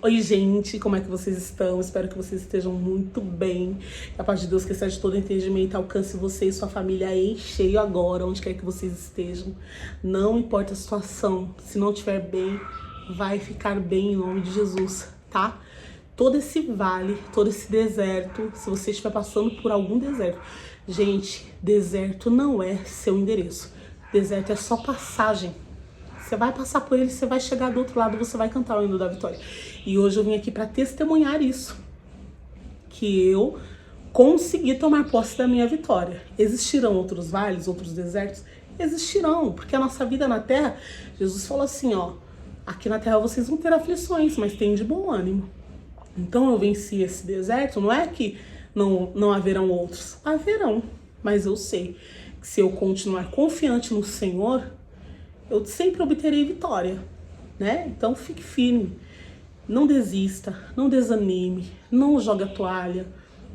Oi, gente, como é que vocês estão? Espero que vocês estejam muito bem. Que a paz de Deus, que excede todo entendimento, alcance você e sua família em cheio agora, onde quer que vocês estejam. Não importa a situação, se não estiver bem, vai ficar bem em nome de Jesus, tá? Todo esse vale, todo esse deserto, se você estiver passando por algum deserto, gente, deserto não é seu endereço. Deserto é só passagem. Você vai passar por ele, você vai chegar do outro lado, você vai cantar o hino da vitória. E hoje eu vim aqui para testemunhar isso. Que eu consegui tomar posse da minha vitória. Existirão outros vales, outros desertos? Existirão, porque a nossa vida na terra, Jesus falou assim, ó, aqui na terra vocês vão ter aflições, mas tem de bom ânimo. Então eu venci esse deserto, não é que não haverão outros, haverão. Mas eu sei que se eu continuar confiante no Senhor, eu sempre obterei vitória, né? Então fique firme, não desista, não desanime, não jogue a toalha,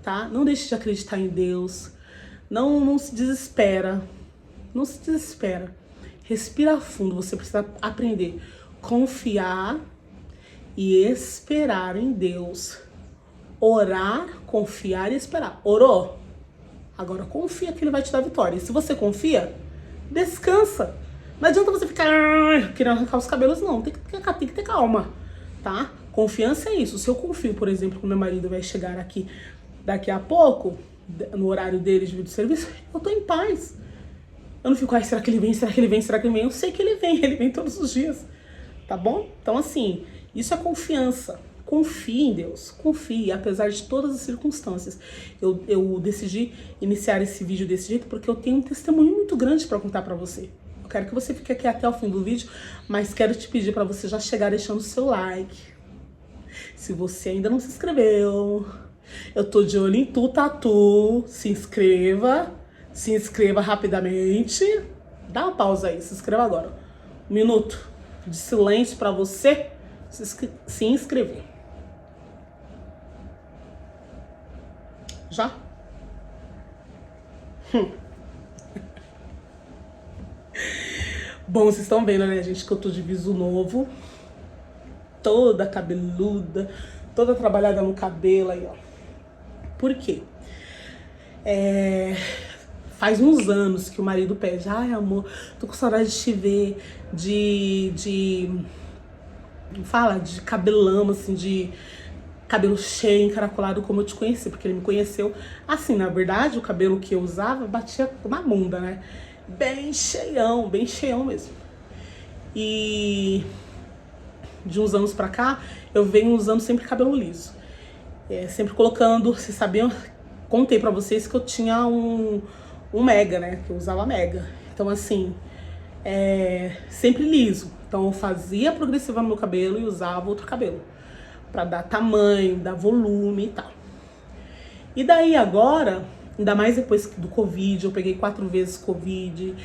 tá? Não deixe de acreditar em Deus, não se desespera, não se desespera. Respira fundo, você precisa aprender a confiar e esperar em Deus. Orar, confiar e esperar. Orou? Agora confia que Ele vai te dar vitória. E se você confia, descansa. Não adianta você ficar querendo arrancar os cabelos, não. Tem que ter calma, tá? Confiança é isso. Se eu confio, por exemplo, que o meu marido vai chegar aqui daqui a pouco, no horário dele de serviço, eu tô em paz. Eu não fico, ai, será que ele vem? Será que ele vem? Será que ele vem? Eu sei que ele vem todos os dias, tá bom? Então, assim, isso é confiança. Confie em Deus, confie, apesar de todas as circunstâncias. Eu decidi iniciar esse vídeo desse jeito porque eu tenho um testemunho muito grande para contar para você. Quero que você fique aqui até o fim do vídeo, mas quero te pedir para você já chegar deixando o seu like. Se você ainda não se inscreveu, eu tô de olho em tu, tatu. Se inscreva rapidamente. Dá uma pausa aí, se inscreva agora. 1 minuto de silêncio para você se inscrever. Já? Bom, vocês estão vendo, né, gente, que eu tô de viso novo. Toda cabeluda, toda trabalhada no cabelo aí, ó. Por quê? Faz uns anos que o marido pede, ai, amor, tô com saudade de te ver, de cabelão, assim, de cabelo cheio, encaracolado, como eu te conheci, porque ele me conheceu assim, na verdade, o cabelo que eu usava batia na bunda, né? Bem cheião mesmo. E de uns anos pra cá, eu venho usando sempre cabelo liso. Sempre colocando, vocês sabiam, contei pra vocês que eu tinha um mega, né? Que eu usava mega. Então, assim, sempre liso. Então, eu fazia progressiva no meu cabelo e usava outro cabelo. Pra dar tamanho, dar volume e tal. E daí agora, ainda mais depois do Covid, eu peguei 4 vezes Covid,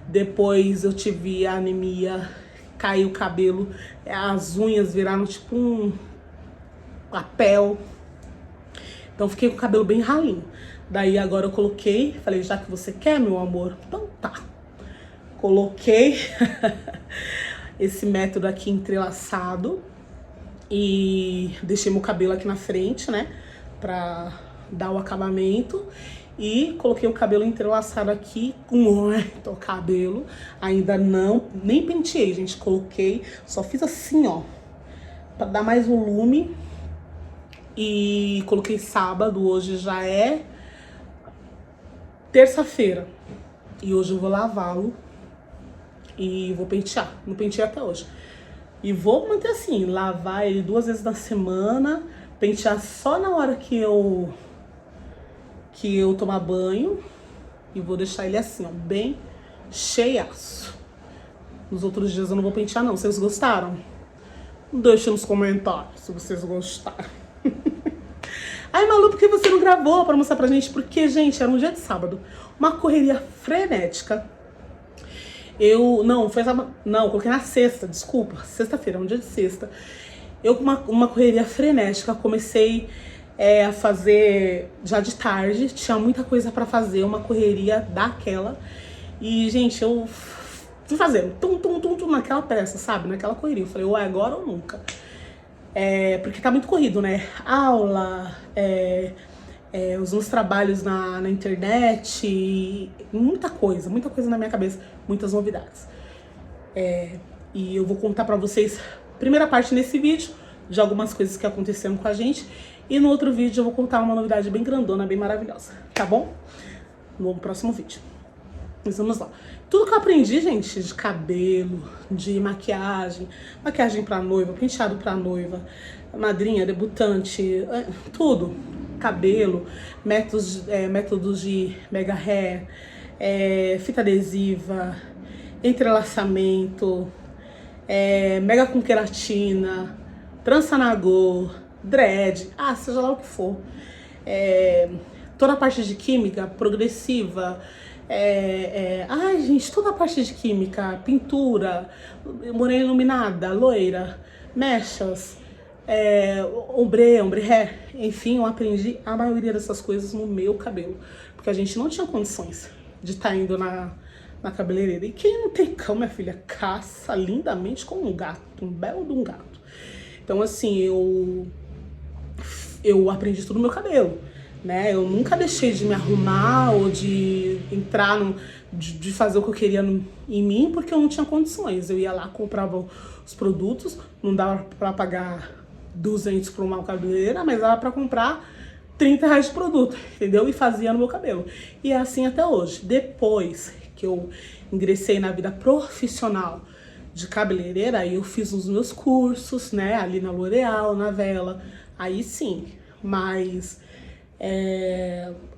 depois eu tive anemia, caiu o cabelo, as unhas viraram tipo um papel. Então fiquei com o cabelo bem ralinho. Daí agora eu coloquei, falei, já que você quer, meu amor, então tá. Coloquei esse método aqui entrelaçado e deixei meu cabelo aqui na frente, né, pra dar o acabamento. E coloquei o cabelo entrelaçado aqui com o cabelo. Ainda nem penteei, gente. Coloquei, só fiz assim, ó, pra dar mais volume. E coloquei sábado, hoje já é terça-feira. E hoje eu vou lavá-lo e vou pentear. Não penteei até hoje. E vou manter assim, lavar ele 2 vezes na semana, pentear só na hora que eu tomar banho, e vou deixar ele assim, ó, bem cheiaço. Nos outros dias eu não vou pentear não. Vocês gostaram? Deixa nos comentários se vocês gostaram. Ai, Malu, por que você não gravou pra mostrar pra gente? Porque, gente, era um dia de sábado, uma correria frenética. Coloquei na sexta, desculpa, sexta-feira, um dia de sexta. Eu com uma correria frenética, comecei a fazer já de tarde, tinha muita coisa pra fazer, uma correria daquela. E, gente, eu fui fazendo tum naquela peça, sabe? Naquela correria. Eu falei, ou é agora ou nunca. Porque tá muito corrido, né? Aula, os meus trabalhos na internet, muita coisa na minha cabeça, muitas novidades. E eu vou contar pra vocês, primeira parte nesse vídeo, de algumas coisas que aconteceram com a gente. E no outro vídeo eu vou contar uma novidade bem grandona, bem maravilhosa, tá bom? No próximo vídeo. Mas vamos lá. Tudo que eu aprendi, gente, de cabelo, de maquiagem, maquiagem pra noiva, penteado pra noiva, madrinha, debutante, tudo. Cabelo, métodos de mega hair, fita adesiva, entrelaçamento, mega com queratina, trança nagô, dread, seja lá o que for. Toda a parte de química, progressiva, gente, toda a parte de química, pintura, morena iluminada, loira, mechas, ombre hair, enfim, eu aprendi a maioria dessas coisas no meu cabelo, porque a gente não tinha condições de estar indo na cabeleireira. E quem não tem cão, minha filha, caça lindamente como um gato, um belo de um gato. Então, assim, eu aprendi tudo no meu cabelo, né? Eu nunca deixei de me arrumar ou de entrar de fazer o que eu queria em mim, porque eu não tinha condições. Eu ia lá, comprava os produtos, não dava pra pagar 200 pra uma cabeleireira, mas dava pra comprar 30 reais de produto, entendeu? E fazia no meu cabelo. E é assim até hoje. Depois que eu ingressei na vida profissional de cabeleireira, aí eu fiz os meus cursos, né? Ali na L'Oréal, na Vela. Aí sim, mas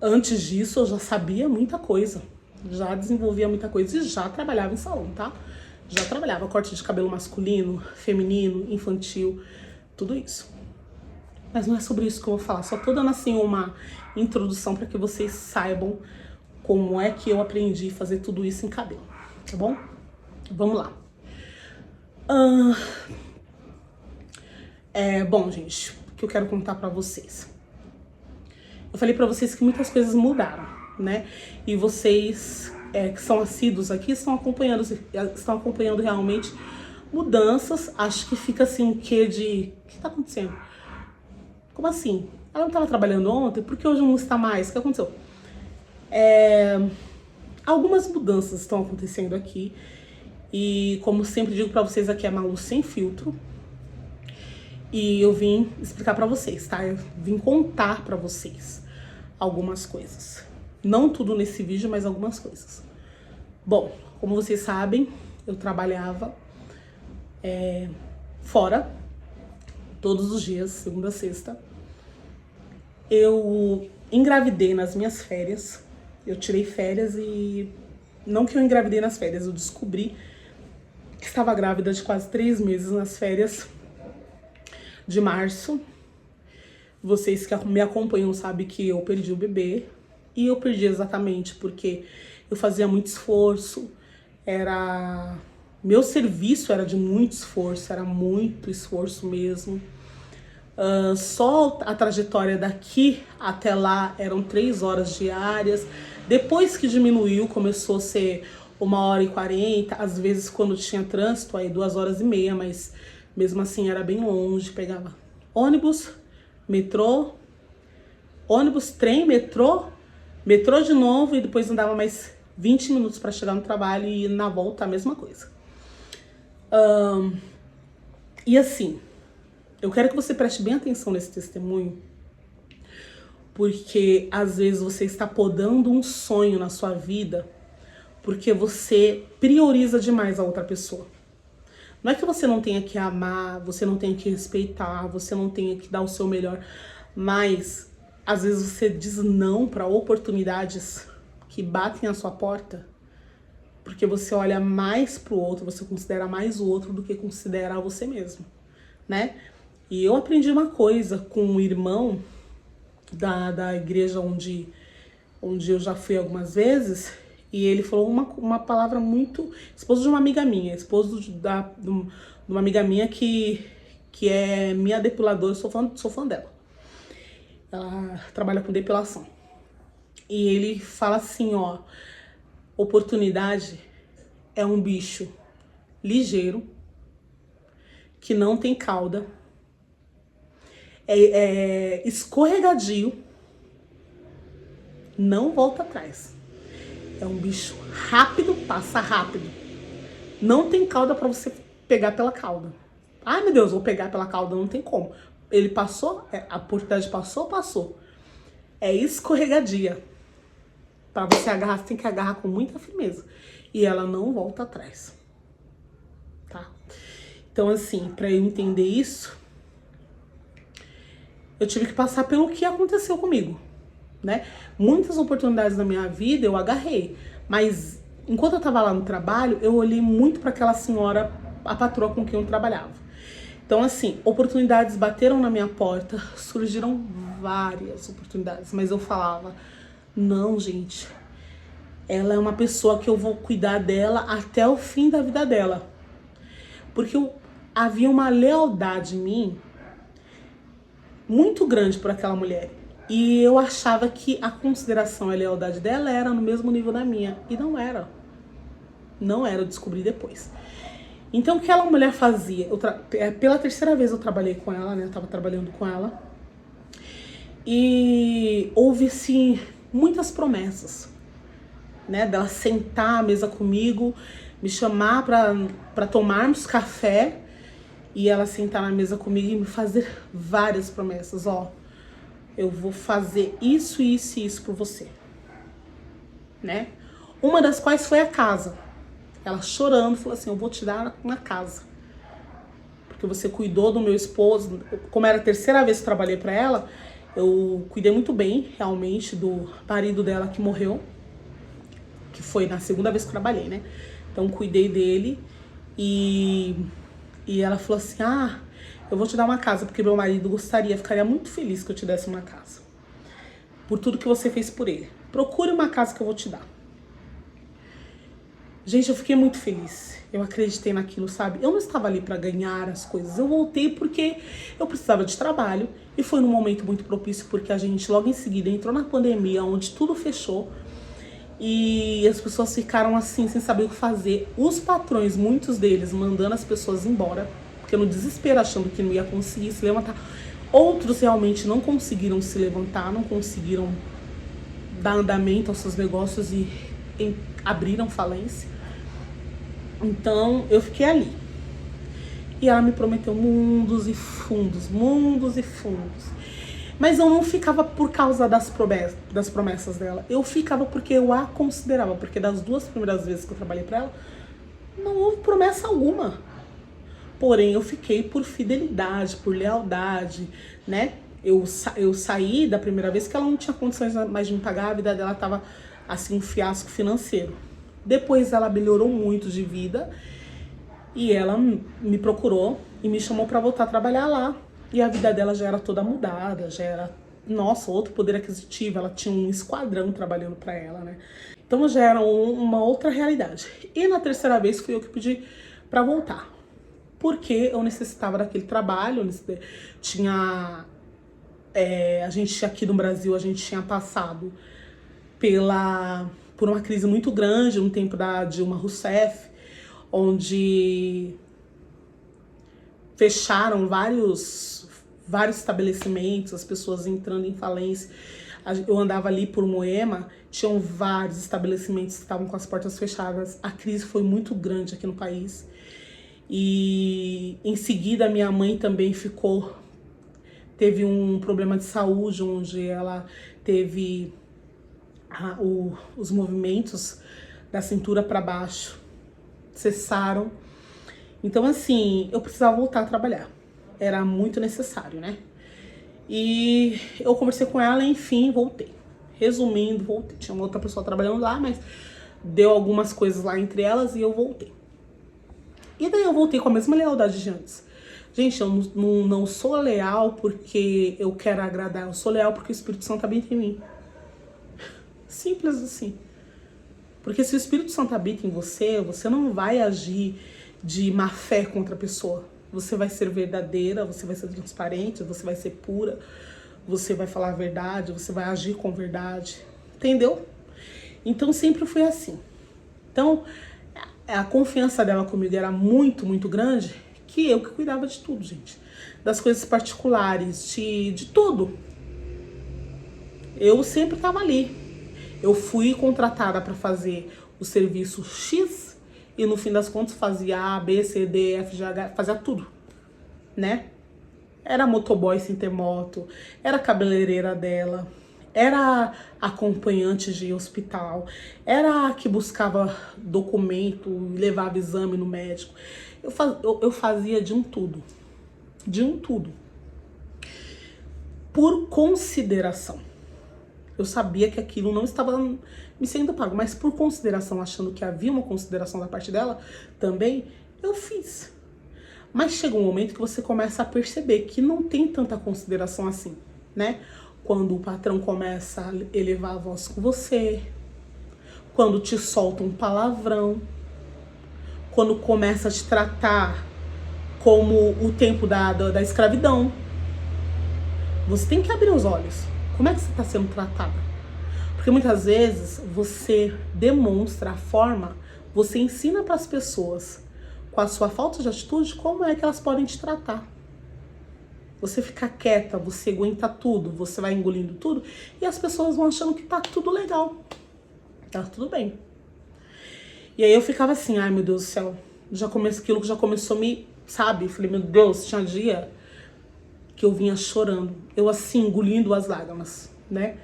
antes disso eu já sabia muita coisa, já desenvolvia muita coisa e já trabalhava em salão, tá? Já trabalhava corte de cabelo masculino, feminino, infantil, tudo isso. Mas não é sobre isso que eu vou falar, só tô dando assim uma introdução para que vocês saibam como é que eu aprendi a fazer tudo isso em cabelo, tá bom? Vamos lá. Bom, gente, o que eu quero contar pra vocês. Eu falei pra vocês que muitas coisas mudaram, né? E vocês que são assíduos aqui estão acompanhando realmente mudanças. Acho que fica assim um quê de... O que tá acontecendo? Como assim? Ela não estava trabalhando ontem? Por que hoje não está mais? O que aconteceu? Algumas mudanças estão acontecendo aqui. E como sempre digo pra vocês, aqui é Malu Sem Filtro. E eu vim explicar pra vocês, tá? Eu vim contar pra vocês algumas coisas. Não tudo nesse vídeo, mas algumas coisas. Bom, como vocês sabem, eu trabalhava fora todos os dias, segunda a sexta. Eu engravidei nas minhas férias. Eu tirei férias e... Não que eu engravidei nas férias, eu descobri que estava grávida de quase 3 meses nas férias de março. Vocês que me acompanham sabem que eu perdi o bebê. E eu perdi exatamente porque eu fazia muito esforço. Meu serviço era de muito esforço, era muito esforço mesmo. Só a trajetória daqui até lá eram 3 horas diárias. Depois que diminuiu, começou a ser 1h40. Às vezes, quando tinha trânsito, aí 2h30, mas mesmo assim era bem longe. Pegava ônibus, metrô, ônibus, trem, metrô de novo, e depois andava mais 20 minutos para chegar no trabalho, e na volta a mesma coisa. E assim, eu quero que você preste bem atenção nesse testemunho, porque às vezes você está podando um sonho na sua vida porque você prioriza demais a outra pessoa. Não é que você não tenha que amar, você não tenha que respeitar, você não tenha que dar o seu melhor, mas às vezes você diz não para oportunidades que batem à sua porta porque você olha mais pro outro, você considera mais o outro do que considera você mesmo, né? E eu aprendi uma coisa com um irmão da igreja onde eu já fui algumas vezes, e ele falou uma palavra muito... Esposo de uma amiga minha, esposo de uma amiga minha que é minha depiladora, eu sou fã dela. Ela trabalha com depilação. E ele fala assim, ó, oportunidade é um bicho ligeiro, que não tem cauda escorregadio, não volta atrás. É um bicho rápido, passa rápido. Não tem cauda pra você pegar pela cauda. Ai, meu Deus, vou pegar pela cauda, não tem como. Ele passou, a oportunidade passou. É escorregadia. Pra você agarrar, você tem que agarrar com muita firmeza. E ela não volta atrás. Tá? Então, assim, pra eu entender isso, eu tive que passar pelo que aconteceu comigo, né? Muitas oportunidades na minha vida eu agarrei. Mas, enquanto eu tava lá no trabalho, eu olhei muito pra aquela senhora, a patroa com quem eu trabalhava. Então, assim, oportunidades bateram na minha porta, surgiram várias oportunidades, mas eu falava, não, gente, ela é uma pessoa que eu vou cuidar dela até o fim da vida dela. Porque havia uma lealdade em mim muito grande por aquela mulher. E eu achava que a consideração e a lealdade dela era no mesmo nível da minha. E não era. Não era, eu descobri depois. Então, o que aquela mulher fazia? Pela terceira vez eu trabalhei com ela, né? Eu tava trabalhando com ela. E houve, assim, muitas promessas, né? Dela sentar à mesa comigo, me chamar pra tomarmos café. E ela sentar na mesa comigo e me fazer várias promessas. Ó, eu vou fazer isso, isso e isso por você, né? Uma das quais foi a casa. Ela chorando, falou assim, eu vou te dar uma casa. Porque você cuidou do meu esposo. Como era a terceira vez que eu trabalhei pra ela, eu cuidei muito bem, realmente, do marido dela que morreu. Que foi na segunda vez que eu trabalhei, né? Então, cuidei dele. E ela falou assim, eu vou te dar uma casa, porque meu marido ficaria muito feliz que eu te desse uma casa. Por tudo que você fez por ele. Procure uma casa que eu vou te dar. Gente, eu fiquei muito feliz. Eu acreditei naquilo, sabe? Eu não estava ali para ganhar as coisas. Eu voltei porque eu precisava de trabalho. E foi num momento muito propício, porque a gente logo em seguida entrou na pandemia, onde tudo fechou. E as pessoas ficaram assim, sem saber o que fazer. Os patrões, muitos deles, mandando as pessoas embora. Porque no desespero, achando que não ia conseguir se levantar. Outros realmente não conseguiram se levantar, não conseguiram dar andamento aos seus negócios e abriram falência. Então, eu fiquei ali. E ela me prometeu mundos e fundos, mundos e fundos. Mas eu não ficava por causa das promessas dela. Eu ficava porque eu a considerava. Porque das 2 primeiras vezes que eu trabalhei pra ela, não houve promessa alguma. Porém, eu fiquei por fidelidade, por lealdade, né? Eu saí da primeira vez que ela não tinha condições mais de me pagar. A vida dela tava, assim, um fiasco financeiro. Depois ela melhorou muito de vida e ela me procurou e me chamou para voltar a trabalhar lá. E a vida dela já era toda mudada, já era, nossa, outro poder aquisitivo. Ela tinha um esquadrão trabalhando para ela, né? Então já era uma outra realidade. E na terceira vez fui eu que pedi para voltar. Porque eu necessitava daquele trabalho, a gente aqui no Brasil, a gente tinha passado por uma crise muito grande no tempo da Dilma Rousseff, onde fecharam vários estabelecimentos, as pessoas entrando em falência. Eu andava ali por Moema, tinham vários estabelecimentos que estavam com as portas fechadas. A crise foi muito grande aqui no país. E em seguida minha mãe também teve um problema de saúde, onde ela teve os movimentos da cintura para baixo cessaram. Então, assim, eu precisava voltar a trabalhar. Era muito necessário, né? E eu conversei com ela, enfim, voltei. Resumindo, voltei. Tinha uma outra pessoa trabalhando lá, mas deu algumas coisas lá entre elas e eu voltei. E daí eu voltei com a mesma lealdade de antes. Gente, eu não sou leal porque eu quero agradar. Eu sou leal porque o Espírito Santo habita em mim. Simples assim. Porque se o Espírito Santo habita em você, você não vai agir de má fé contra a pessoa. Você vai ser verdadeira, você vai ser transparente, você vai ser pura, você vai falar a verdade, você vai agir com verdade. Entendeu? Então sempre foi assim. Então a confiança dela comigo era muito, muito grande, que eu que cuidava de tudo, gente. das coisas particulares, de tudo. Eu sempre estava ali. Eu fui contratada para fazer o serviço X e no fim das contas fazia A, B, C, D, F, G, H, fazia tudo, né? Era motoboy sem ter moto, era cabeleireira dela, era acompanhante de hospital, era a que buscava documento, levava exame no médico. Eu fazia de um tudo, por consideração. Eu sabia que aquilo não estava me sendo pago, mas por consideração, achando que havia uma consideração da parte dela também, eu fiz. Mas chega um momento que você começa a perceber que não tem tanta consideração assim, né? Quando o patrão começa a elevar a voz com você, quando te solta um palavrão, quando começa a te tratar como o tempo da escravidão. Você tem que abrir os olhos. Como é que você está sendo tratada? Porque muitas vezes você demonstra a forma, você ensina para as pessoas, com a sua falta de atitude, como é que elas podem te tratar. Você fica quieta, você aguenta tudo, você vai engolindo tudo, e as pessoas vão achando que tá tudo legal. Tá tudo bem. E aí eu ficava assim, ai meu Deus do céu, aquilo que já começou a me, sabe? Falei, meu Deus, tinha dia que eu vinha chorando, eu assim, engolindo as lágrimas, né?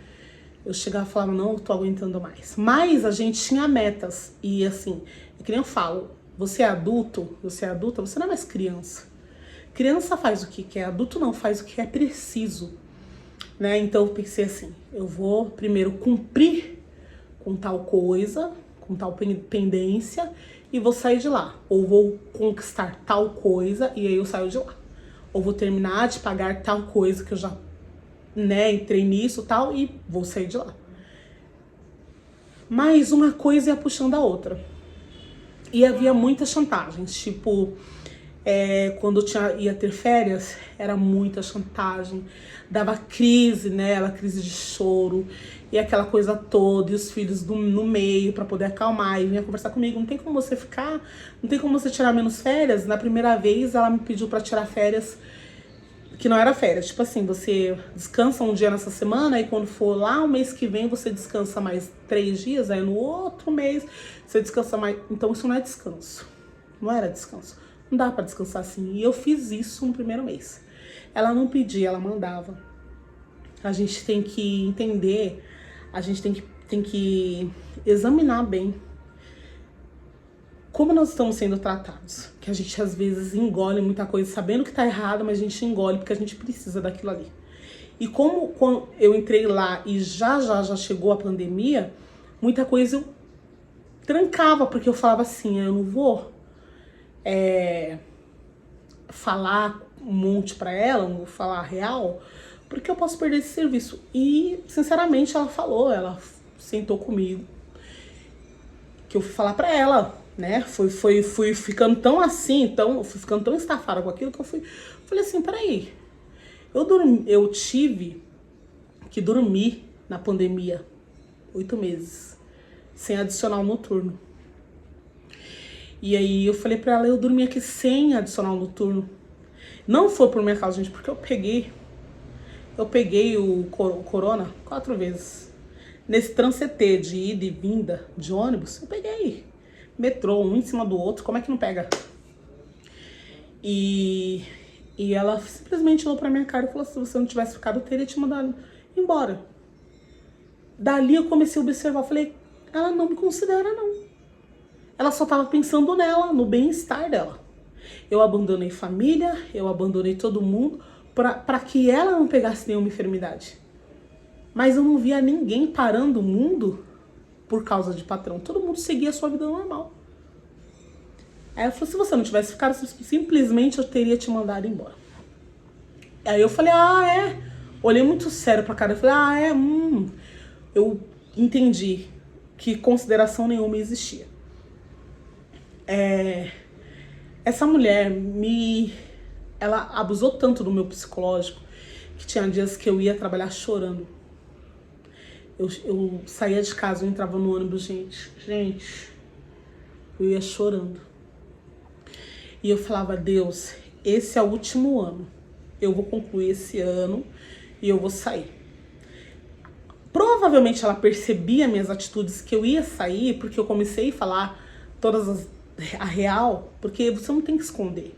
Eu chegava e falava, não, eu tô aguentando mais. Mas a gente tinha metas, e assim, é que nem eu falo, você é adulto, você é adulta, você não é mais criança. Criança faz o que quer, adulto não, faz o que é preciso, né? Então eu pensei assim, eu vou primeiro cumprir com tal coisa, com tal pendência, e vou sair de lá. Ou vou conquistar tal coisa, e aí eu saio de lá. Ou vou terminar de pagar tal coisa que eu já, né, entrei nisso tal, e vou sair de lá. Mas uma coisa ia puxando a outra. E havia muitas chantagens, tipo, quando eu ia ter férias, era muita chantagem, dava crise, né, ela crise de choro, e aquela coisa toda, e os filhos no meio pra poder acalmar, e vinha conversar comigo, não tem como você ficar, não tem como você tirar menos férias. Na primeira vez ela me pediu pra tirar férias, que não era férias, tipo assim, você descansa um dia nessa semana, e quando for lá o mês que vem você descansa mais 3 dias, aí no outro mês você descansa mais. Então isso não é descanso, não era descanso, não dá pra descansar assim. E eu fiz isso no primeiro mês. Ela não pedia, ela mandava. A gente tem que entender, a gente tem que examinar bem como nós estamos sendo tratados. Que a gente às vezes engole muita coisa sabendo que tá errado, mas a gente engole porque a gente precisa daquilo ali. E como quando eu entrei lá e já chegou a pandemia, muita coisa eu trancava, porque eu falava assim, eu não vou falar um monte pra ela, não vou falar a real, porque eu posso perder esse serviço. E sinceramente ela falou, ela sentou comigo, que eu fui falar pra ela, né? Fui ficando tão assim, fui ficando tão estafada com aquilo que eu falei assim, peraí, eu tive que dormir na pandemia 8 meses, sem adicional noturno. E aí eu falei pra ela, eu dormi aqui sem adicional noturno. Não foi por minha causa, gente, porque eu peguei o corona 4 vezes. Nesse transetê de ida e vinda de ônibus, eu peguei. Metrô, um em cima do outro, como é que não pega? E ela simplesmente olhou pra minha cara e falou, se você não tivesse ficado, eu teria te mandado embora. Dali eu comecei a observar, falei, ela não me considera não. Ela só tava pensando nela, no bem-estar dela. Eu abandonei família, eu abandonei todo mundo pra que ela não pegasse nenhuma enfermidade. Mas eu não via ninguém parando o mundo por causa de patrão. Todo mundo seguia a sua vida normal. Aí ela falou, se você não tivesse ficado, simplesmente eu teria te mandado embora. Aí eu falei, olhei muito sério pra cara, eu falei, eu entendi que consideração nenhuma existia. Essa mulher ela abusou tanto do meu psicológico que tinha dias que eu ia trabalhar chorando. Eu saía de casa, eu entrava no ônibus, gente, eu ia chorando. E eu falava, Deus, esse é o último ano eu vou concluir esse ano e eu vou sair. Provavelmente ela percebia minhas atitudes que eu ia sair, porque eu comecei a falar a real, porque você não tem que esconder.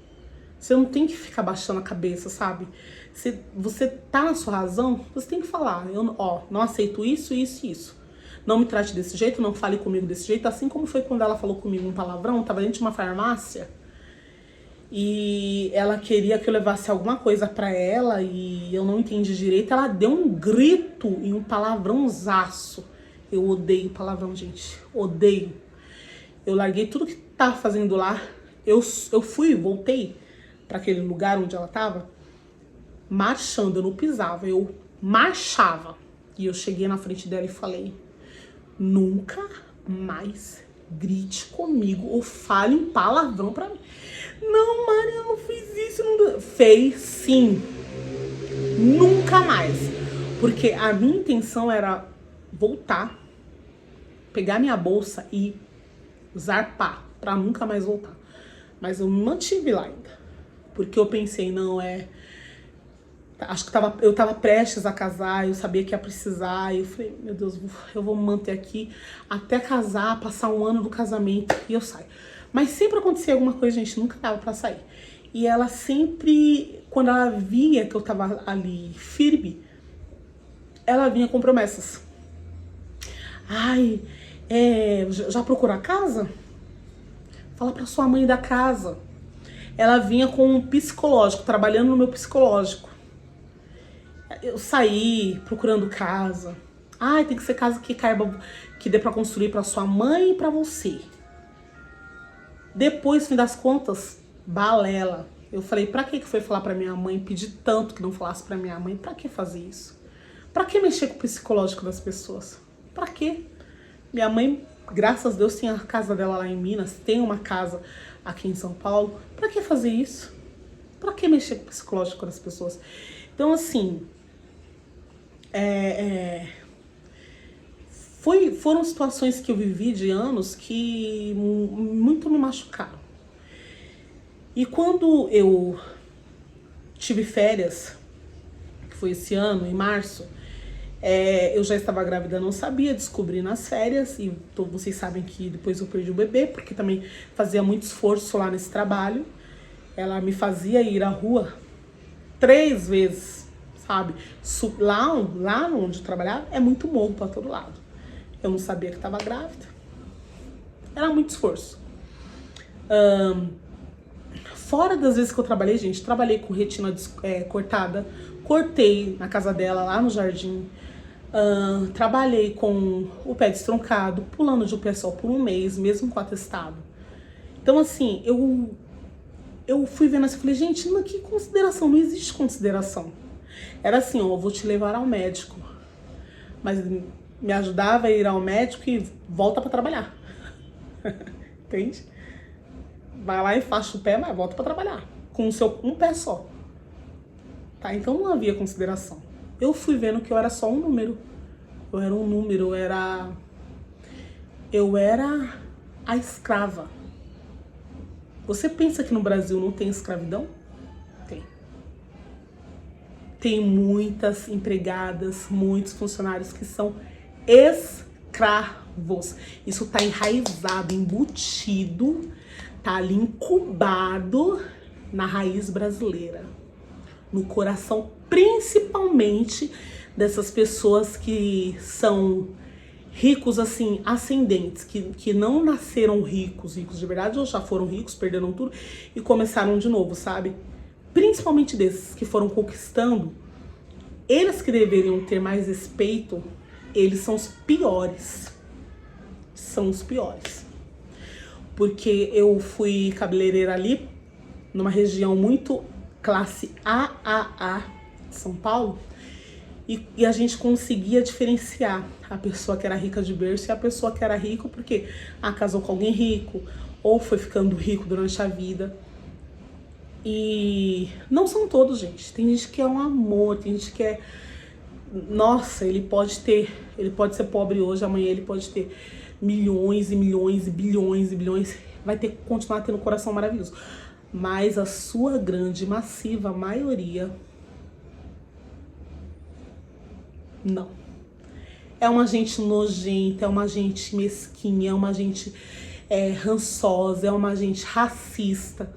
Você não tem que ficar baixando a cabeça, sabe? Se você tá na sua razão, você tem que falar. Eu, não aceito isso, isso e isso. Não me trate desse jeito, não fale comigo desse jeito. Assim como foi quando ela falou comigo um palavrão, tava dentro de uma farmácia e ela queria que eu levasse alguma coisa pra ela e eu não entendi direito. Ela deu um grito e um palavrãozaço. Eu odeio palavrão, gente. Odeio. Eu larguei tudo que tava fazendo lá. Eu voltei para aquele lugar onde ela tava, marchando. Eu não pisava, eu marchava. E eu cheguei na frente dela e falei: nunca mais grite comigo ou fale um palavrão pra mim. Não, Maria, eu não fiz isso. Não... Fez sim. Nunca mais. Porque a minha intenção era voltar, pegar minha bolsa e zarpar, pra nunca mais voltar. Mas eu me mantive lá ainda. Porque eu pensei, não, acho que eu tava prestes a casar, eu sabia que ia precisar. E eu falei, meu Deus, eu vou me manter aqui até casar, passar um ano do casamento e eu saio. Mas sempre acontecia alguma coisa, gente, nunca dava pra sair. E ela sempre, quando ela via que eu tava ali firme, ela vinha com promessas. Ai, já procurou a casa? Fala pra sua mãe da casa. Ela vinha com um psicológico, trabalhando no meu psicológico. Eu saí procurando casa. Ai, tem que ser casa que caiba, que dê pra construir pra sua mãe e pra você. Depois, fim das contas, balela. Eu falei, pra que foi falar pra minha mãe, pedir tanto que não falasse pra minha mãe? Pra que fazer isso? Pra que mexer com o psicológico das pessoas? Pra quê? Minha mãe, graças a Deus, tem a casa dela lá em Minas, tem uma casa aqui em São Paulo. Pra que fazer isso? Pra que mexer com o psicológico das pessoas? Então, assim, foram situações que eu vivi de anos que muito me machucaram. E quando eu tive férias, que foi esse ano, em março, eu já estava grávida, não sabia, descobri nas férias. E vocês sabem que depois eu perdi o bebê, porque também fazia muito esforço lá nesse trabalho. Ela me fazia ir à rua 3 vezes, sabe? Lá onde eu trabalhava é muito morro para todo lado. Eu não sabia que estava grávida. Era muito esforço. Fora das vezes que eu trabalhei, gente, trabalhei com retina cortada, cortei na casa dela, lá no jardim. Trabalhei com o pé destroncado, pulando de um pé só por 1 mês, mesmo com atestado. Então, assim, eu fui vendo assim, falei, gente, que consideração? Não existe consideração. Era assim, ó, eu vou te levar ao médico. Mas me ajudava a ir ao médico e volta pra trabalhar. Entende? Vai lá e faixa o pé, mas volta pra trabalhar. Com o seu um pé só. Tá? Então não havia consideração. Eu fui vendo que eu era só um número. Eu era um número, eu era a escrava. Você pensa que no Brasil não tem escravidão? Tem. Tem muitas empregadas, muitos funcionários que são escravos. Isso tá enraizado, embutido, tá ali incubado na raiz brasileira. No coração, principalmente dessas pessoas que são ricos, assim, ascendentes, que não nasceram ricos de verdade, ou já foram ricos, perderam tudo e começaram de novo, sabe? Principalmente desses que foram conquistando, eles que deveriam ter mais respeito, eles são os piores. São os piores. Porque eu fui cabeleireira ali, numa região muito classe AAA de São Paulo, e a gente conseguia diferenciar a pessoa que era rica de berço e a pessoa que era rica porque casou com alguém rico ou foi ficando rico durante a vida. E não são todos, gente. Tem gente que é um amor, tem gente que é... Nossa, ele pode ser pobre hoje, amanhã ele pode ter milhões e milhões e bilhões e bilhões. Vai ter que continuar tendo um coração maravilhoso. Mas a sua grande, massiva maioria Não. É uma gente nojenta, é uma gente mesquinha, é uma gente rançosa, é uma gente racista.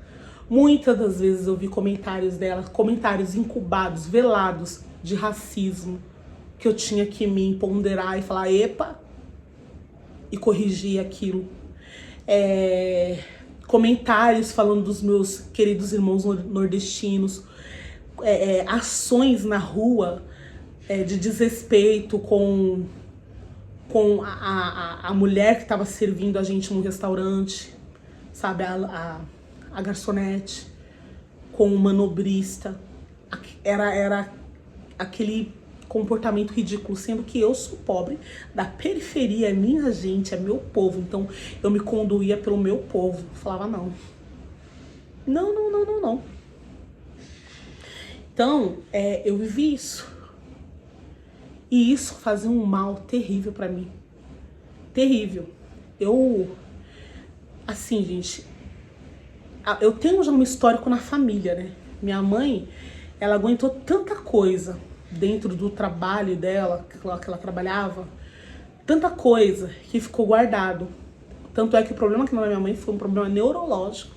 Muitas das vezes eu vi comentários dela, comentários incubados, velados de racismo, que eu tinha que me ponderar e falar, epa, e corrigir aquilo. Comentários falando dos meus queridos irmãos nordestinos, ações na rua de desrespeito com a mulher que estava servindo a gente no restaurante, sabe, a garçonete, com o manobrista. Era aquele comportamento ridículo, sendo que eu sou pobre, da periferia, é minha gente, é meu povo, então eu me conduía pelo meu povo. Falava, não. Não. Então, eu vivi isso. E isso fazia um mal terrível pra mim. Terrível. Assim, gente, eu tenho já um histórico na família, né? Minha mãe, ela aguentou tanta coisa dentro do trabalho dela, que ela trabalhava, tanta coisa que ficou guardado. Tanto é que o problema que não é minha mãe foi um problema neurológico.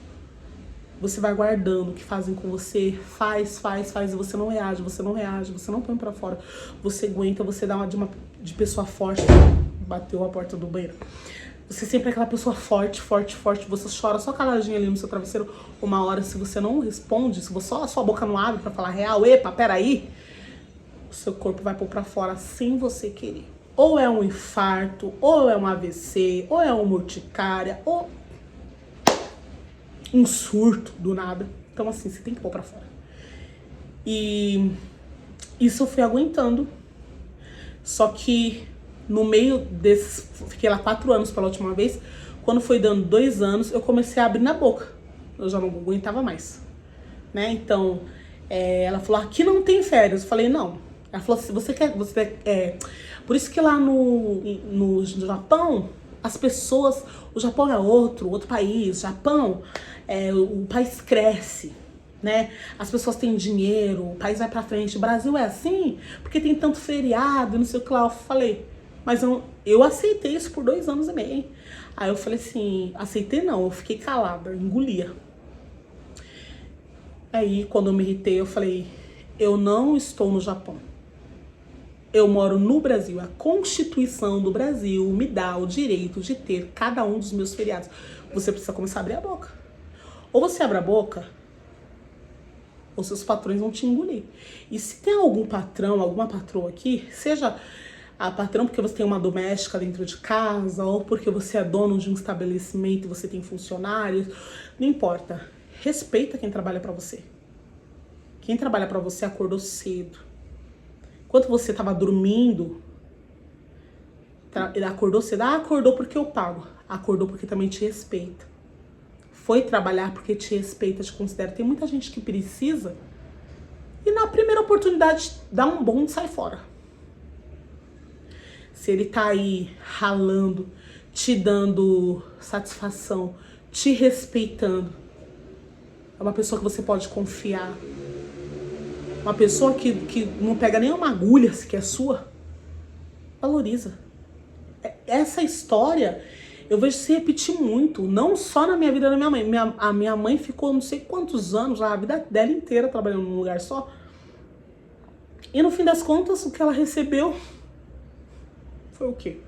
Você vai guardando o que fazem com você, faz, e você não reage, você não põe pra fora. Você aguenta, você dá uma de pessoa forte, bateu a porta do banheiro. Você sempre é aquela pessoa forte, você chora só caladinha ali no seu travesseiro. Uma hora, se você não responde, se você só a sua boca não abre pra falar real, epa, peraí, o seu corpo vai pôr pra fora sem você querer. Ou é um infarto, ou é um AVC, ou é uma urticária, ou um surto do nada. Então, assim, você tem que pôr pra fora. E isso eu fui aguentando. Só que no meio desses... Fiquei lá 4 anos pela última vez. Quando foi dando 2 anos, eu comecei a abrir na boca. Eu já não aguentava mais, né? Então, ela falou, aqui não tem férias. Eu falei, não. Ela falou assim, você quer... Por isso que lá no Japão, as pessoas... O Japão é outro país. Japão, o país cresce, né? As pessoas têm dinheiro, o país vai pra frente. O Brasil é assim, porque tem tanto feriado, não sei o que lá. Eu falei, mas eu aceitei isso por 2 anos e meio. Aí eu falei assim, aceitei não, eu fiquei calada, engolia. Aí quando eu me irritei, eu falei, eu não estou no Japão. Eu moro no Brasil. A Constituição do Brasil me dá o direito de ter cada um dos meus feriados. Você precisa começar a abrir a boca. Ou você abre a boca, ou seus patrões vão te engolir. E se tem algum patrão, alguma patroa aqui, seja a patrão porque você tem uma doméstica dentro de casa, ou porque você é dono de um estabelecimento e você tem funcionários, não importa. Respeita quem trabalha pra você. Quem trabalha pra você acordou cedo. Enquanto você tava dormindo, ele acordou cedo. Ah, acordou porque eu pago. Acordou porque também te respeita. Foi trabalhar porque te respeita, te considera. Tem muita gente que precisa e na primeira oportunidade dá um bonde e sai fora. Se ele tá aí ralando, te dando satisfação, te respeitando, é uma pessoa que você pode confiar. Uma pessoa que não pega nem uma agulha se quer sua, valoriza. Essa história eu vejo se repetir muito, não só na minha vida da minha mãe. A minha mãe ficou não sei quantos anos, a vida dela inteira trabalhando num lugar só. E no fim das contas, o que ela recebeu foi o quê?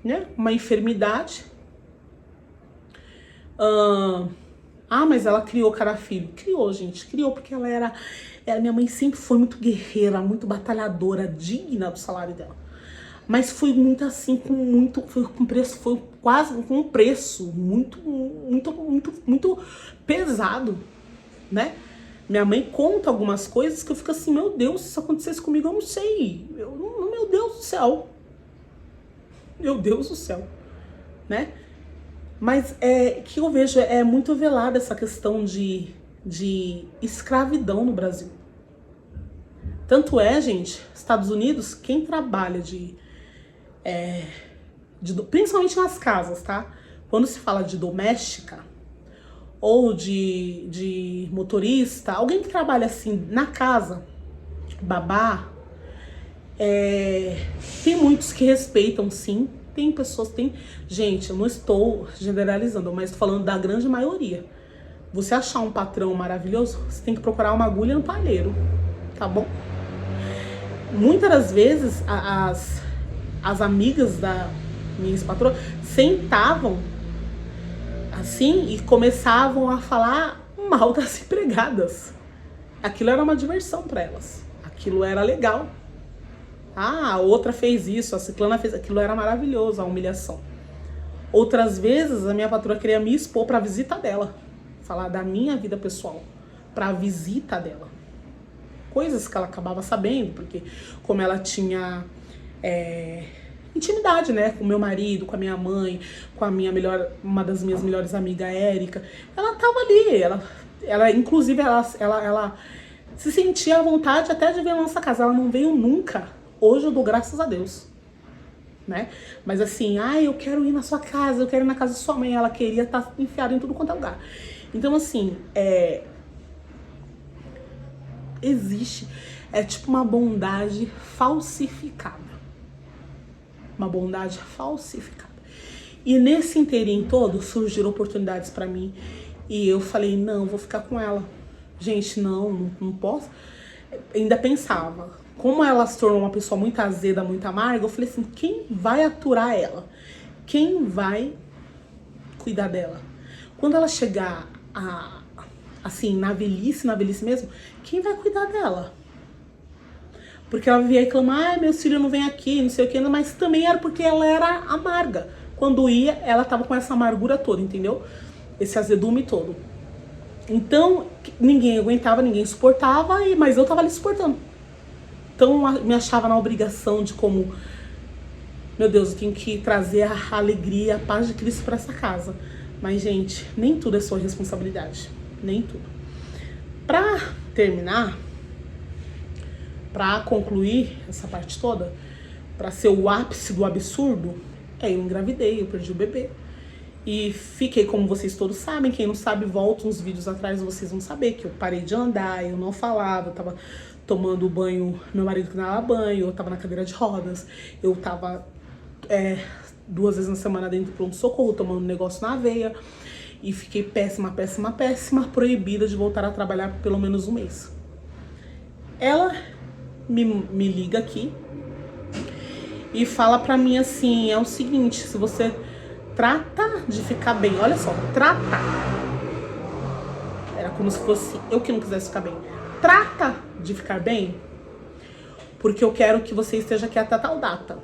Né? Uma enfermidade. Mas ela criou cada filho. Criou, gente. Criou porque minha mãe sempre foi muito guerreira, muito batalhadora, digna do salário dela. Mas foi muito assim, foi quase com um preço muito pesado, né? Minha mãe conta algumas coisas que eu fico assim, meu Deus, se isso acontecesse comigo, eu não sei. Meu Deus do céu. Meu Deus do céu, né? Mas que eu vejo muito velada essa questão de escravidão no Brasil. Tanto gente, Estados Unidos, quem trabalha principalmente nas casas, tá? Quando se fala de doméstica ou de motorista, alguém que trabalha assim na casa, babá, Tem muitos que respeitam, sim. Tem pessoas, Gente, eu não estou generalizando, mas estou falando da grande maioria. Você achar um patrão maravilhoso, você tem que procurar uma agulha no palheiro, tá bom? Muitas das vezes, as amigas da minha ex-patroa sentavam assim e começavam a falar mal das empregadas. Aquilo era uma diversão para elas. Aquilo era legal. Ah, a outra fez isso, a ciclana fez... Aquilo era maravilhoso, a humilhação. Outras vezes, a minha patroa queria me expor para a visita dela. Falar da minha vida pessoal para a visita dela. Coisas que ela acabava sabendo, porque como ela tinha intimidade, né, com meu marido, com a minha mãe, com uma das minhas melhores amigas, Érica, ela tava ali, ela inclusive, ela se sentia à vontade até de vir na nossa casa, ela não veio nunca. Hoje eu dou graças a Deus, né, mas assim, eu quero ir na sua casa, eu quero ir na casa de sua mãe, ela queria estar enfiada em tudo quanto é lugar. Então assim, existe, tipo uma bondade falsificada. Uma bondade falsificada. E nesse inteirinho todo surgiram oportunidades pra mim. E eu falei, não, vou ficar com ela. Gente, não posso. Ainda pensava, como ela se tornou uma pessoa muito azeda, muito amarga, eu falei assim, quem vai aturar ela? Quem vai cuidar dela? Quando ela chegar assim, na velhice mesmo, quem vai cuidar dela? Porque ela vivia reclamando, meu filho não vem aqui, não sei o que, mas também era porque ela era amarga. Quando ia, ela tava com essa amargura toda, entendeu? Esse azedume todo. Então, ninguém aguentava, ninguém suportava, mas eu tava ali suportando. Então, me achava na obrigação de como, meu Deus, eu tenho que trazer a alegria, a paz de Cristo para essa casa. Mas, gente, nem tudo é sua responsabilidade. Nem tudo. Pra terminar, pra concluir essa parte toda, pra ser o ápice do absurdo, eu engravidei, eu perdi o bebê. E fiquei, como vocês todos sabem, quem não sabe, volta uns vídeos atrás, vocês vão saber que eu parei de andar, eu não falava, eu tava tomando banho, meu marido que dava banho, eu tava na cadeira de rodas, eu tava 2 vezes na semana dentro do pronto-socorro, tomando um negócio na veia, e fiquei péssima, proibida de voltar a trabalhar por pelo menos um mês. Ela me liga aqui e fala pra mim assim, é o seguinte, se você trata de ficar bem, olha só, trata, era como se fosse eu que não quisesse ficar bem, trata de ficar bem, porque eu quero que você esteja aqui até tal data,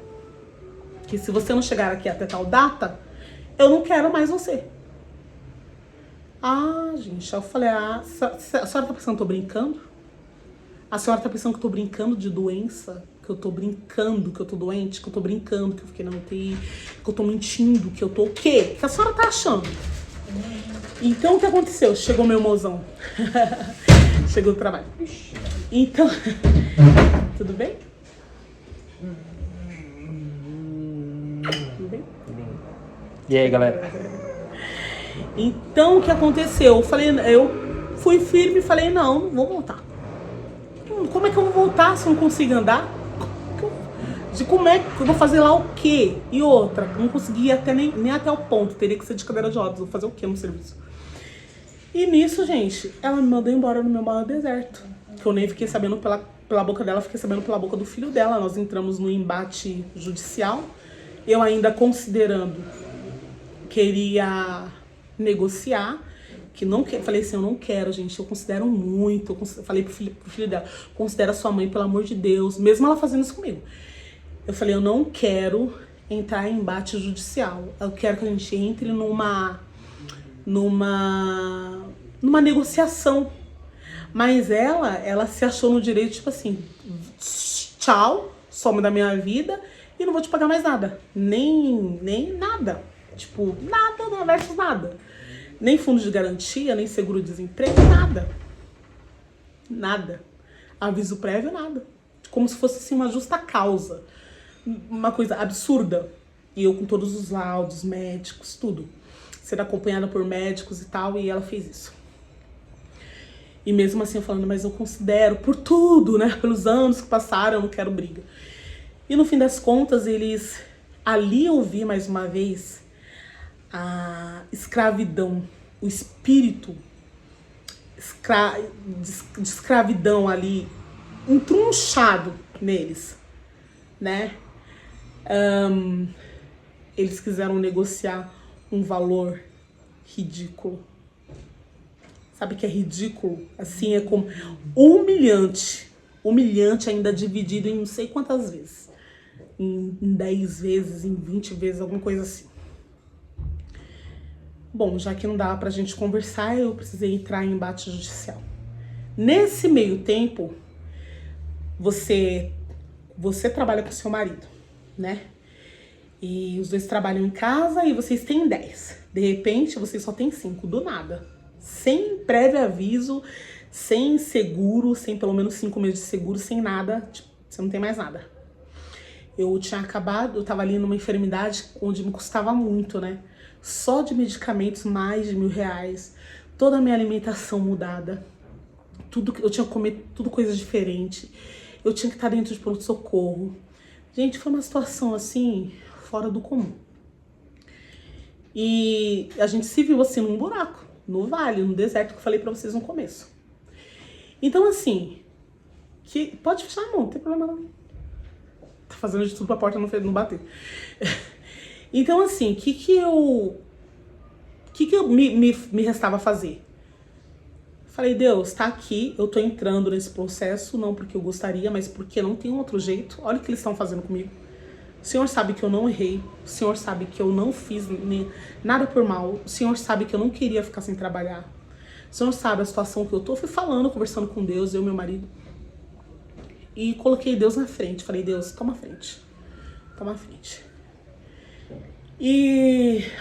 que se você não chegar aqui até tal data, eu não quero mais você. Gente, eu falei, a senhora tá pensando que eu tô brincando? A senhora tá pensando que eu tô brincando de doença? Que eu tô brincando que eu tô doente? Que eu tô brincando que eu fiquei na UTI? Que eu tô mentindo? Que eu tô o quê? Que a senhora tá achando? Então, o que aconteceu? Chegou meu mozão. Chegou do trabalho. Então, tudo bem? Tudo bem? E aí, galera? Então, o que aconteceu? Eu fui firme e falei, não vou voltar. Como é que eu vou voltar se eu não consigo andar? Como é que eu vou fazer lá o quê? E outra, não conseguia nem até o ponto, teria que ser de cadeira de rodas, vou fazer o quê no serviço? E nisso, gente, ela me mandou embora no meu maior deserto, que eu nem fiquei sabendo pela boca dela, fiquei sabendo pela boca do filho dela. Nós entramos no embate judicial, eu ainda considerando, queria negociar, falei assim, eu não quero, gente, eu considero muito, falei pro filho dela, considera sua mãe, pelo amor de Deus, mesmo ela fazendo isso comigo. Eu falei, eu não quero entrar em embate judicial, eu quero que a gente entre numa negociação. Mas ela se achou no direito, tipo assim, tchau, some da minha vida e não vou te pagar mais nada, nem nada, tipo, nada, né, versus nada. Nem fundo de garantia, nem seguro-desemprego, nada. Aviso prévio, nada. Como se fosse assim uma justa causa. Uma coisa absurda. E eu com todos os laudos, médicos, tudo. Sendo acompanhada por médicos e tal, e ela fez isso. E mesmo assim eu falando, mas eu considero, por tudo, né, pelos anos que passaram, eu não quero briga. E no fim das contas, eles... Ali eu vi mais uma vez a escravidão, o espírito de escravidão ali entrunchado neles, né? Eles quiseram negociar um valor ridículo. Sabe o que é ridículo? Assim, é como humilhante. Humilhante ainda dividido em não sei quantas vezes. Em 10 vezes, em 20 vezes, alguma coisa assim. Bom, já que não dava pra gente conversar, eu precisei entrar em embate judicial. Nesse meio tempo, você trabalha com seu marido, né? E os dois trabalham em casa e vocês têm 10. De repente, vocês só têm 5, do nada. Sem prévio aviso, sem seguro, sem pelo menos 5 meses de seguro, sem nada, tipo, você não tem mais nada. Eu tava ali numa enfermidade onde me custava muito, né? Só de medicamentos, mais de R$1.000. Toda a minha alimentação mudada. Eu tinha que comer tudo coisa diferente. Eu tinha que estar dentro de pronto-socorro. Gente, foi uma situação assim, fora do comum. E a gente se viu assim num buraco, no vale, no deserto, que eu falei pra vocês no começo. Então assim, pode fechar a mão, não tem problema não. Tá fazendo de tudo pra porta não bater. Então assim, o que me restava fazer? Falei, Deus, tá aqui, eu tô entrando nesse processo, não porque eu gostaria, mas porque não tem outro jeito. Olha o que eles estão fazendo comigo. O Senhor sabe que eu não errei, o Senhor sabe que eu não fiz nada por mal, o Senhor sabe que eu não queria ficar sem trabalhar. O Senhor sabe a situação que eu tô. Fui falando, conversando com Deus, eu e meu marido. E coloquei Deus na frente. Falei, Deus, toma a frente. Toma a frente.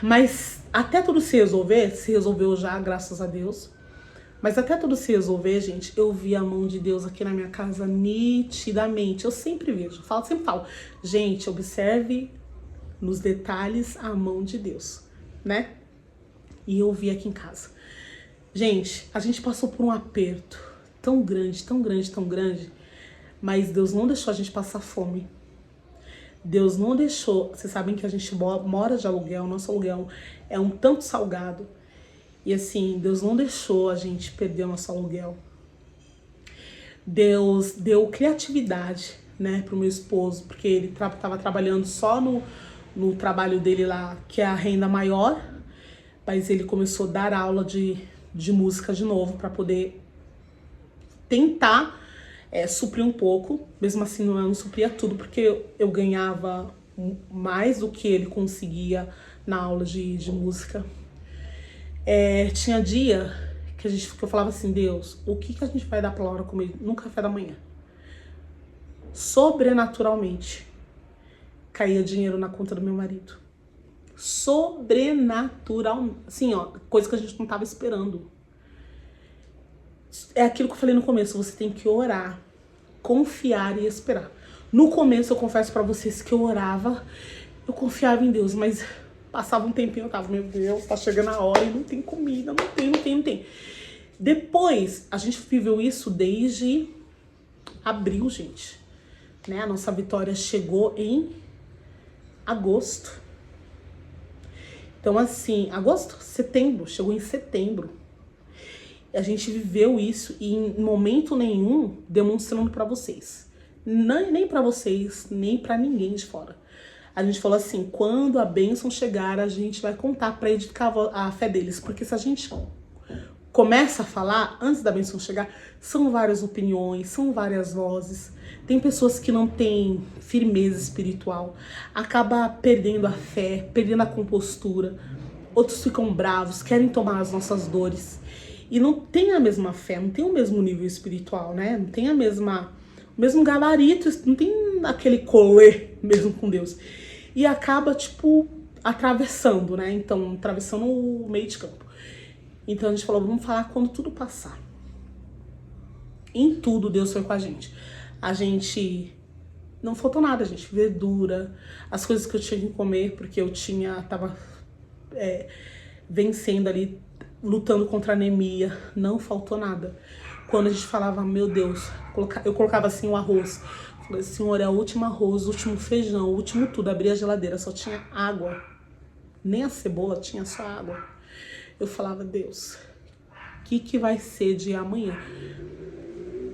Mas até tudo se resolveu já, graças a Deus. Mas até tudo se resolver, gente, eu vi a mão de Deus aqui na minha casa nitidamente. Eu sempre vejo, sempre falo. Gente, observe nos detalhes a mão de Deus, né? E eu vi aqui em casa. Gente, a gente passou por um aperto tão grande, tão grande, tão grande. Mas Deus não deixou a gente passar fome. Deus não deixou... Vocês sabem que a gente mora de aluguel, nosso aluguel é um tanto salgado. E assim, Deus não deixou a gente perder o nosso aluguel. Deus deu criatividade, né, pro meu esposo, porque ele tava trabalhando só no trabalho dele lá, que é a renda maior, mas ele começou a dar aula de música de novo para poder tentar suprir um pouco. Mesmo assim, não supria tudo, porque eu ganhava mais do que ele conseguia na aula de música. Tinha dia que eu falava assim, Deus, o que a gente vai dar pra Laura comer no café da manhã? Sobrenaturalmente, caía dinheiro na conta do meu marido. Sobrenatural, assim, ó, coisa que a gente não tava esperando. É aquilo que eu falei no começo, você tem que orar, confiar e esperar. No começo, eu confesso pra vocês que eu orava, eu confiava em Deus, mas... Passava um tempinho, eu tava, meu Deus, tá chegando a hora e não tem comida, não tem. Depois, a gente viveu isso desde abril, gente. Né? A nossa vitória chegou em agosto. Então, assim, setembro, chegou em setembro. A gente viveu isso e em momento nenhum demonstrando pra vocês. Nem pra vocês, nem pra ninguém de fora. A gente falou assim, quando a bênção chegar, a gente vai contar para edificar a fé deles. Porque se a gente começa a falar, antes da bênção chegar, são várias opiniões, são várias vozes. Tem pessoas que não têm firmeza espiritual, acaba perdendo a fé, perdendo a compostura. Outros ficam bravos, querem tomar as nossas dores. E não tem a mesma fé, não tem o mesmo nível espiritual, né? Não tem o mesmo gabarito, não tem aquele colê mesmo com Deus. E acaba, tipo, atravessando, né? Então, atravessando o meio de campo. Então, a gente falou, vamos falar quando tudo passar. Em tudo, Deus foi com a gente. A gente... Não faltou nada, gente. Verdura, as coisas que eu tinha que comer, porque eu tava vencendo ali, lutando contra a anemia. Não faltou nada. Quando a gente falava, meu Deus, eu colocava assim o arroz. Falei, Senhor, é o último arroz, o último feijão, o último tudo. Abri a geladeira, só tinha água. Nem a cebola, tinha só água. Eu falava, Deus, o que vai ser de amanhã?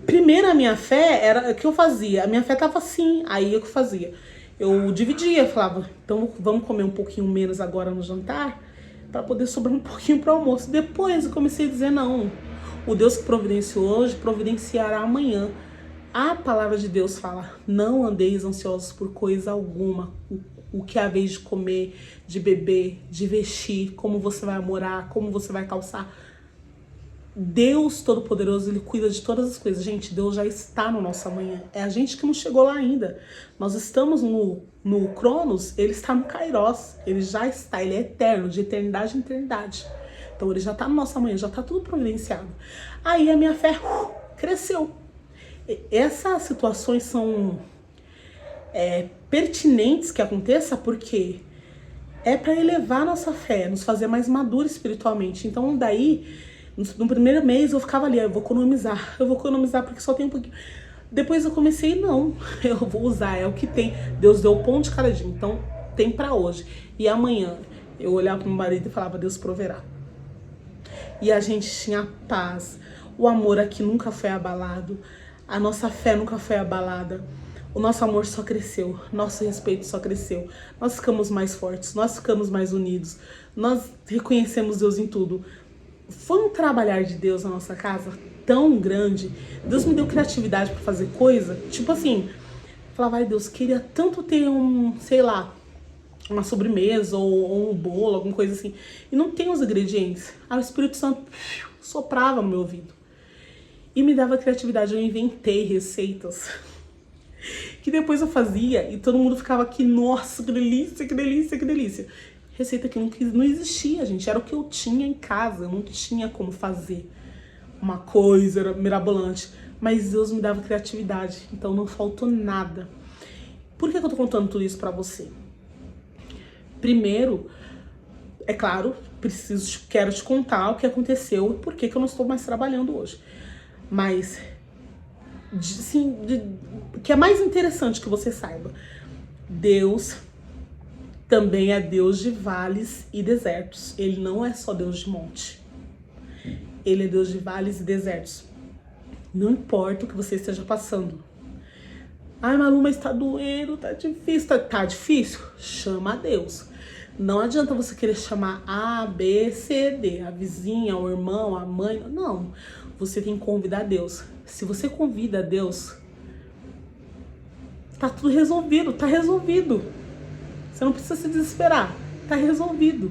Primeiro, a minha fé era o que eu fazia. A minha fé tava assim, aí o que eu fazia? Eu dividia, falava, então vamos comer um pouquinho menos agora no jantar, para poder sobrar um pouquinho para o almoço. Depois eu comecei a dizer, não, o Deus que providenciou hoje, providenciará amanhã. A palavra de Deus fala, não andeis ansiosos por coisa alguma, o que é a vez de comer, de beber, de vestir, como você vai morar, como você vai calçar. Deus Todo-Poderoso, Ele cuida de todas as coisas. Gente, Deus já está no nosso amanhã. É a gente que não chegou lá ainda. Nós estamos no Cronos, Ele está no Kairos. Ele já está, Ele é eterno, de eternidade em eternidade. Então Ele já está no nosso amanhã, já está tudo providenciado. Aí a minha fé cresceu. Essas situações são pertinentes que aconteça porque é para elevar a nossa fé, nos fazer mais maduro espiritualmente. Então daí, no primeiro mês eu ficava ali, eu vou economizar porque só tem um pouquinho. Depois eu comecei, não, eu vou usar, é o que tem. Deus deu o pão de cada dia, então tem para hoje. E amanhã eu olhava pro meu marido e falava, Deus proverá. E a gente tinha paz, o amor aqui nunca foi abalado, a nossa fé nunca foi abalada. O nosso amor só cresceu, nosso respeito só cresceu. Nós ficamos mais fortes, nós ficamos mais unidos. Nós reconhecemos Deus em tudo. Foi um trabalhar de Deus na nossa casa tão grande. Deus me deu criatividade para fazer coisa. Tipo assim, falava, ai Deus, queria tanto ter sei lá, uma sobremesa ou um bolo, alguma coisa assim. E não tem os ingredientes. Aí o Espírito Santo soprava no meu ouvido. E me dava criatividade. Eu inventei receitas que depois eu fazia e todo mundo ficava aqui, nossa, que delícia, que delícia, que delícia. Receita que não existia, gente. Era o que eu tinha em casa. Eu não tinha como fazer uma coisa mirabolante. Mas Deus me dava criatividade. Então não faltou nada. Por que eu tô contando tudo isso pra você? Primeiro, é claro, quero te contar o que aconteceu e por que eu não estou mais trabalhando hoje. Mas, o que é mais interessante que você saiba, Deus também é Deus de vales e desertos. Ele não é só Deus de monte. Ele é Deus de vales e desertos. Não importa o que você esteja passando. Ai, Malu, mas tá doendo, tá difícil. Tá difícil? Chama a Deus. Não adianta você querer chamar A, B, C, D, a vizinha, o irmão, a mãe. Não. Você tem que convidar Deus. Se você convida Deus, tá tudo resolvido, tá resolvido. Você não precisa se desesperar, tá resolvido.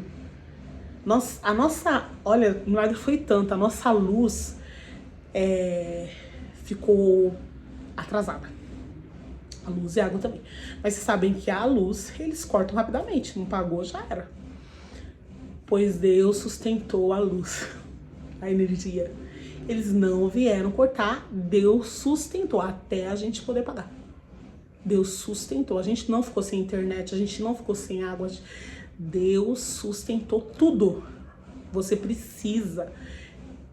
Olha, o milagre foi tanto, a nossa luz ficou atrasada. A luz e a água também. Mas vocês sabem que a luz, eles cortam rapidamente, não pagou, já era. Pois Deus sustentou a luz, a energia. Eles não vieram cortar, Deus sustentou até a gente poder pagar. Deus sustentou, a gente não ficou sem internet, a gente não ficou sem água. Deus sustentou tudo. Você precisa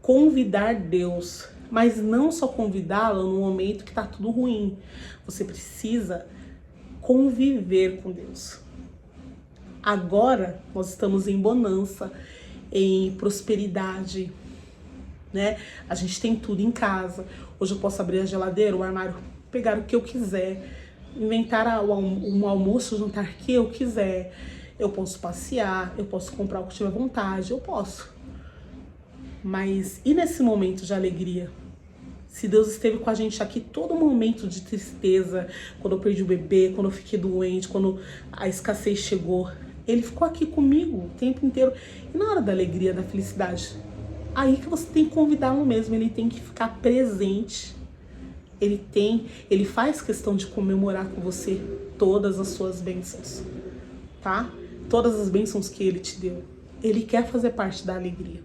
convidar Deus, mas não só convidá-lo no momento que tá tudo ruim. Você precisa conviver com Deus. Agora nós estamos em bonança, em prosperidade, né? A gente tem tudo em casa. Hoje eu posso abrir a geladeira, o armário, pegar o que eu quiser, inventar um almoço, um jantar que eu quiser. Eu posso passear, eu posso comprar o que tiver vontade, eu posso. Mas e nesse momento de alegria? Se Deus esteve com a gente aqui todo momento de tristeza, quando eu perdi o bebê, quando eu fiquei doente, quando a escassez chegou, Ele ficou aqui comigo o tempo inteiro. E na hora da alegria, da felicidade, aí que você tem que convidá-lo mesmo, Ele tem que ficar presente. Ele faz questão de comemorar com você todas as suas bênçãos, tá? Todas as bênçãos que Ele te deu. Ele quer fazer parte da alegria.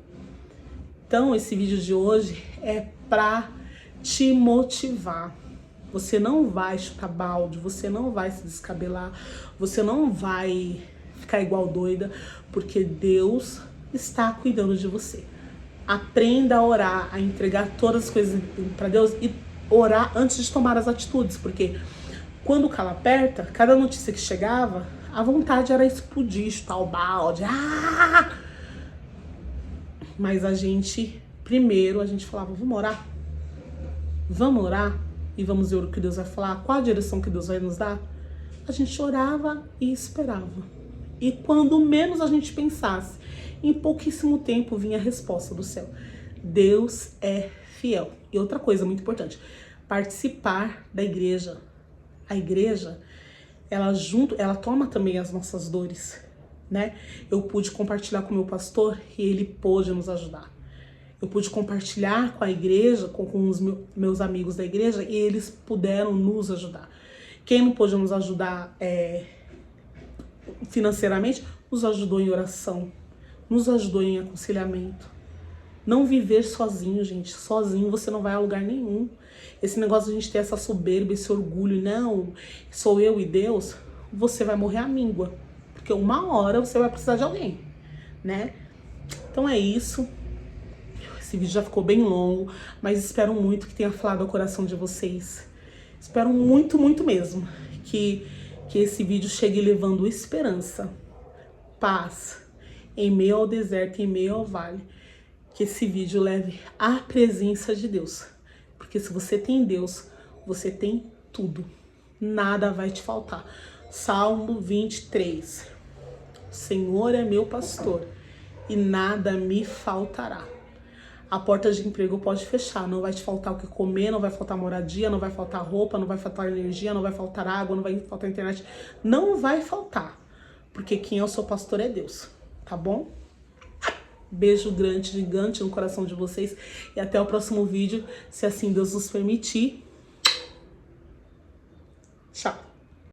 Então, esse vídeo de hoje é pra te motivar. Você não vai chutar balde, você não vai se descabelar, você não vai ficar igual doida, porque Deus está cuidando de você. Aprenda a orar, a entregar todas as coisas para Deus e orar antes de tomar as atitudes, porque Quando o calo aperta, cada notícia que chegava, a vontade era explodir, chutar o balde. Ah! Mas primeiro a gente falava, vamos orar? Vamos orar? E vamos ver o que Deus vai falar? Qual a direção que Deus vai nos dar? A gente orava e esperava. E quando menos a gente pensasse, em pouquíssimo tempo vinha a resposta do céu. Deus é fiel. E outra coisa muito importante, participar da igreja. A igreja, ela toma também as nossas dores, né? Eu pude compartilhar com o meu pastor e ele pôde nos ajudar. Eu pude compartilhar com a igreja, com os meus amigos da igreja, e eles puderam nos ajudar. Quem não pôde nos ajudar financeiramente, nos ajudou em oração, nos ajudou em aconselhamento. Não viver sozinho, gente. Sozinho você não vai a lugar nenhum. Esse negócio de a gente ter essa soberba, esse orgulho, não, sou eu e Deus, você vai morrer à míngua. Porque uma hora você vai precisar de alguém, né? Então é isso. Esse vídeo já ficou bem longo, mas espero muito que tenha falado ao coração de vocês. Espero muito, muito mesmo que esse vídeo chegue levando esperança, paz, em meio ao deserto, em meio ao vale. Que esse vídeo leve a presença de Deus. Porque se você tem Deus, você tem tudo. Nada vai te faltar. Salmo 23. O Senhor é meu pastor e nada me faltará. A porta de emprego pode fechar, não vai te faltar o que comer, não vai faltar moradia, não vai faltar roupa, não vai faltar energia, não vai faltar água, não vai faltar internet. Não vai faltar, porque quem é o seu pastor é Deus, tá bom? Beijo grande, gigante no coração de vocês e até o próximo vídeo, se assim Deus nos permitir. Tchau!